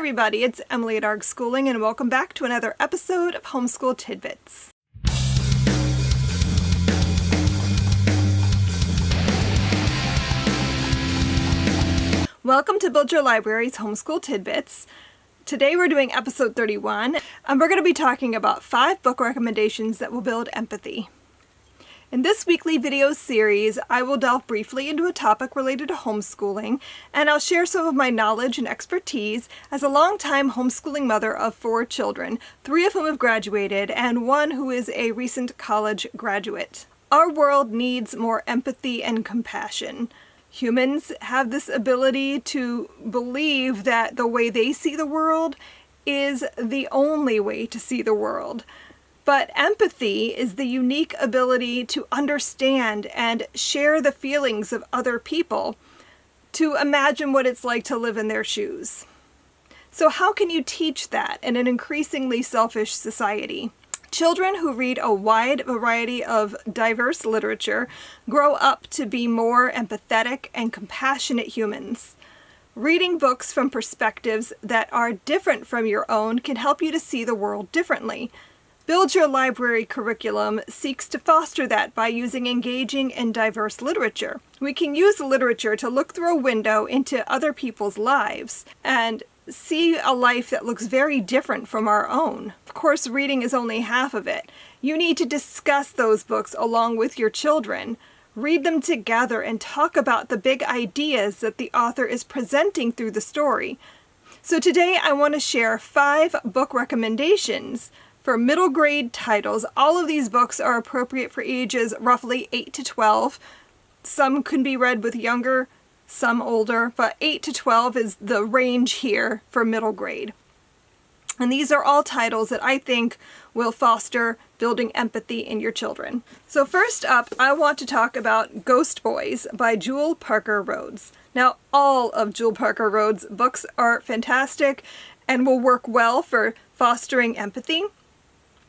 everybody, it's Emily at ARG Schooling, and welcome back to another episode of Homeschool Tidbits. Welcome to Build Your Library's Homeschool Tidbits. Today we're doing episode 31, and we're going to be talking about 5 book recommendations that will build empathy. In this weekly video series, I will delve briefly into a topic related to homeschooling, and I'll share some of my knowledge and expertise as a longtime homeschooling mother of 4 children, 3 of whom have graduated, and 1 who is a recent college graduate. Our world needs more empathy and compassion. Humans have this ability to believe that the way they see the world is the only way to see the world. But empathy is the unique ability to understand and share the feelings of other people, to imagine what it's like to live in their shoes. So how can you teach that in an increasingly selfish society? Children who read a wide variety of diverse literature grow up to be more empathetic and compassionate humans. Reading books from perspectives that are different from your own can help you to see the world differently. Build Your Library curriculum seeks to foster that by using engaging and diverse literature. We can use literature to look through a window into other people's lives and see a life that looks very different from our own. Of course, reading is only half of it. You need to discuss those books along with your children. Read them together and talk about the big ideas that the author is presenting through the story. So today I want to share 5 book recommendations for middle grade titles. All of these books are appropriate for ages roughly 8 to 12. Some can be read with younger, some older, but 8 to 12 is the range here for middle grade. And these are all titles that I think will foster building empathy in your children. So first up, I want to talk about Ghost Boys by Jewel Parker Rhodes. Now, all of Jewel Parker Rhodes' books are fantastic and will work well for fostering empathy.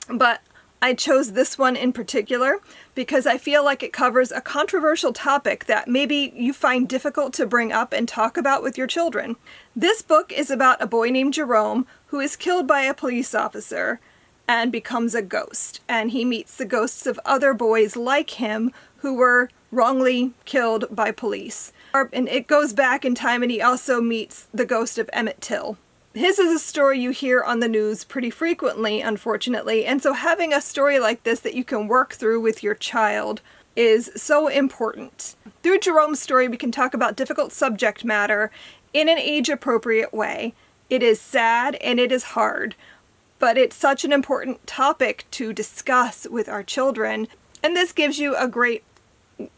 But I chose this one in particular because I feel like it covers a controversial topic that maybe you find difficult to bring up and talk about with your children. This book is about a boy named Jerome who is killed by a police officer and becomes a ghost. And he meets the ghosts of other boys like him who were wrongly killed by police. And it goes back in time, and he also meets the ghost of Emmett Till. His is a story you hear on the news pretty frequently, unfortunately, and so having a story like this that you can work through with your child is so important. Through Jerome's story, we can talk about difficult subject matter in an age-appropriate way. It is sad and it is hard, but it's such an important topic to discuss with our children, and this gives you a great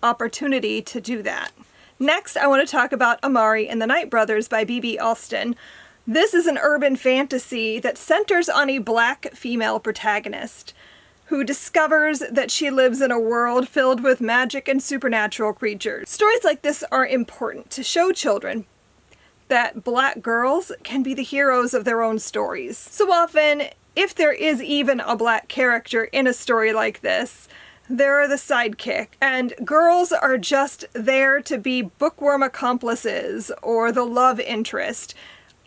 opportunity to do that. Next, I want to talk about Amari and the Night Brothers by B.B. Alston. This is an urban fantasy that centers on a black female protagonist who discovers that she lives in a world filled with magic and supernatural creatures. Stories like this are important to show children that black girls can be the heroes of their own stories. So often, if there is even a black character in a story like this, they're the sidekick, and girls are just there to be bookworm accomplices or the love interest.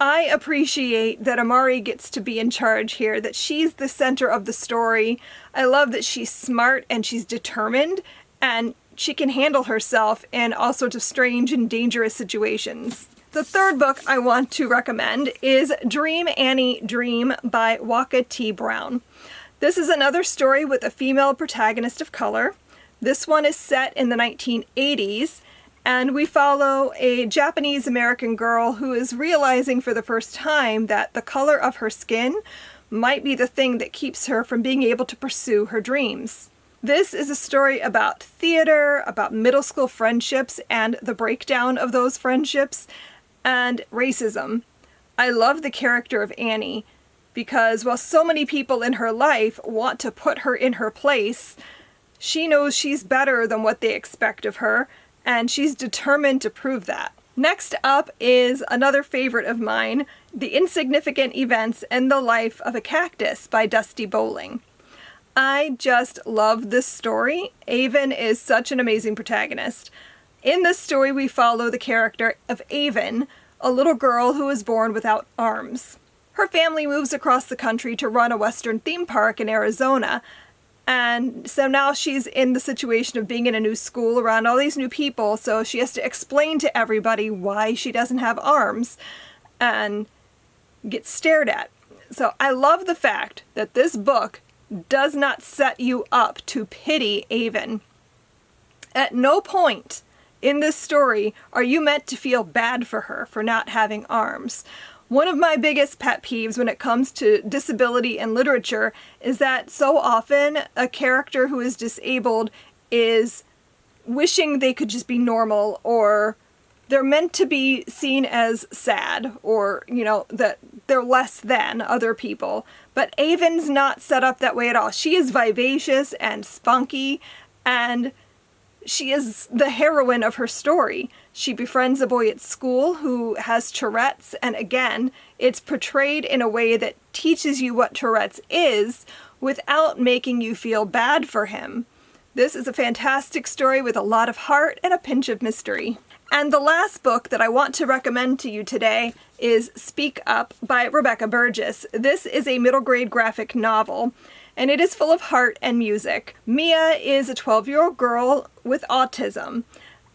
I appreciate that Amari gets to be in charge here, that she's the center of the story. I love that she's smart and she's determined and she can handle herself in all sorts of strange and dangerous situations. The third book I want to recommend is Dream Annie Dream by Waka T. Brown. This is another story with a female protagonist of color. This one is set in the 1980s. And we follow a Japanese-American girl who is realizing for the first time that the color of her skin might be the thing that keeps her from being able to pursue her dreams. This is a story about theater, about middle school friendships and the breakdown of those friendships, and racism. I love the character of Annie because while so many people in her life want to put her in her place, she knows she's better than what they expect of her, and she's determined to prove that. Next up is another favorite of mine, The Insignificant Events in the Life of a Cactus by Dusty Bowling. I just love this story. Avon is such an amazing protagonist. In this story, we follow the character of Avon, a little girl who is born without arms. Her family moves across the country to run a Western theme park in Arizona, and so now she's in the situation of being in a new school around all these new people, so she has to explain to everybody why she doesn't have arms and gets stared at. So I love the fact that this book does not set you up to pity Avon. At no point in this story are you meant to feel bad for her for not having arms. One of my biggest pet peeves when it comes to disability in literature is that so often a character who is disabled is wishing they could just be normal, or they're meant to be seen as sad, or, that they're less than other people. But Avon's not set up that way at all. She is vivacious and spunky, and she is the heroine of her story. She befriends a boy at school who has Tourette's, and again, it's portrayed in a way that teaches you what Tourette's is without making you feel bad for him. This is a fantastic story with a lot of heart and a pinch of mystery. And the last book that I want to recommend to you today is Speak Up by Rebecca Burgess. This is a middle grade graphic novel, and it is full of heart and music. Mia is a 12-year-old girl with autism,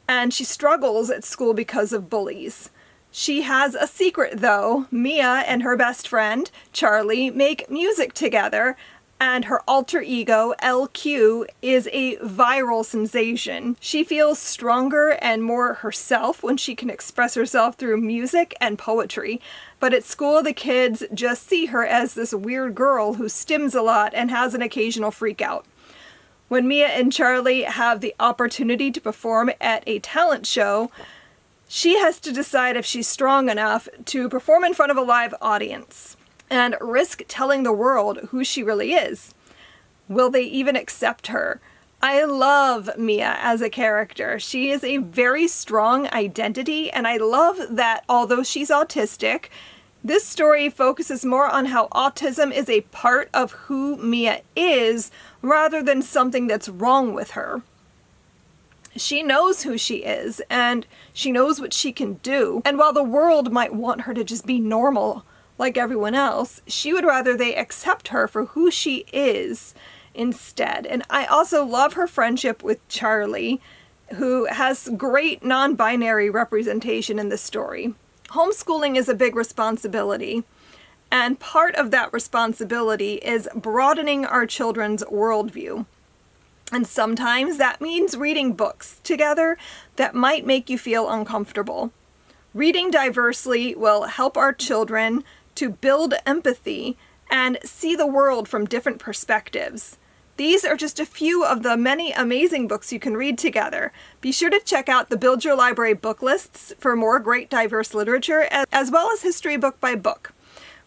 and she struggles at school because of bullies. She has a secret, though. Mia and her best friend, Charlie, make music together, and her alter ego, LQ, is a viral sensation. She feels stronger and more herself when she can express herself through music and poetry. But at school, the kids just see her as this weird girl who stims a lot and has an occasional freak out. When Mia and Charlie have the opportunity to perform at a talent show, she has to decide if she's strong enough to perform in front of a live audience and risk telling the world who she really is. Will they even accept her? I love Mia as a character. She is a very strong identity, and I love that although she's autistic, this story focuses more on how autism is a part of who Mia is rather than something that's wrong with her. She knows who she is, and she knows what she can do. And while the world might want her to just be normal like everyone else, she would rather they accept her for who she is instead. And I also love her friendship with Charlie, who has great non-binary representation in the story. Homeschooling is a big responsibility, and part of that responsibility is broadening our children's worldview. And sometimes that means reading books together that might make you feel uncomfortable. Reading diversely will help our children to build empathy and see the world from different perspectives. These are just a few of the many amazing books you can read together. Be sure to check out the Build Your Library book lists for more great diverse literature, as well as History Book by Book,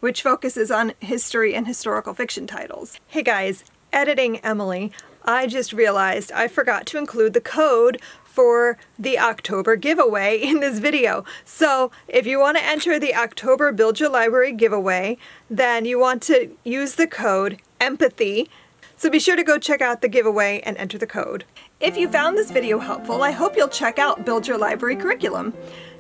which focuses on history and historical fiction titles. Hey guys, editing Emily. I just realized I forgot to include the code for the October giveaway in this video. So if you want to enter the October Build Your Library giveaway, then you want to use the code EMPATHY. So be sure to go check out the giveaway and enter the code. If you found this video helpful, I hope you'll check out Build Your Library curriculum.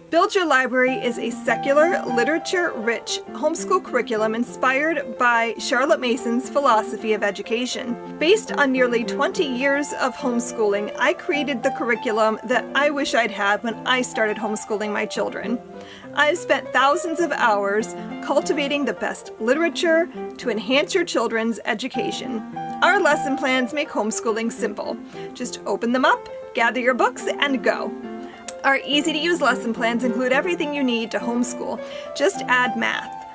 Build Your Library is a secular, literature-rich homeschool curriculum inspired by Charlotte Mason's philosophy of education. Based on nearly 20 years of homeschooling, I created the curriculum that I wish I'd had when I started homeschooling my children. I've spent thousands of hours cultivating the best literature to enhance your children's education. Our lesson plans make homeschooling simple. Just open them up, gather your books, and go. Our easy-to-use lesson plans include everything you need to homeschool. Just add math.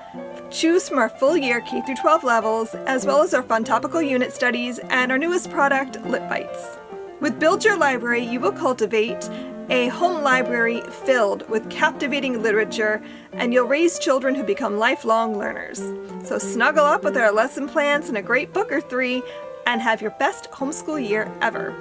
Choose from our full-year K-12 levels, as well as our fun topical unit studies and our newest product, Lit Bites. With Build Your Library, you will cultivate a home library filled with captivating literature, and you'll raise children who become lifelong learners. So snuggle up with our lesson plans and a great book or three, and have your best homeschool year ever.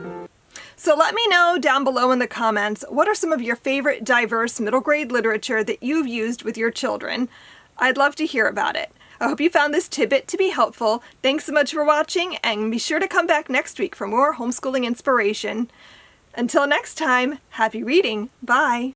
So let me know down below in the comments, what are some of your favorite diverse middle grade literature that you've used with your children? I'd love to hear about it. I hope you found this tidbit to be helpful. Thanks so much for watching, and be sure to come back next week for more homeschooling inspiration. Until next time, happy reading. Bye.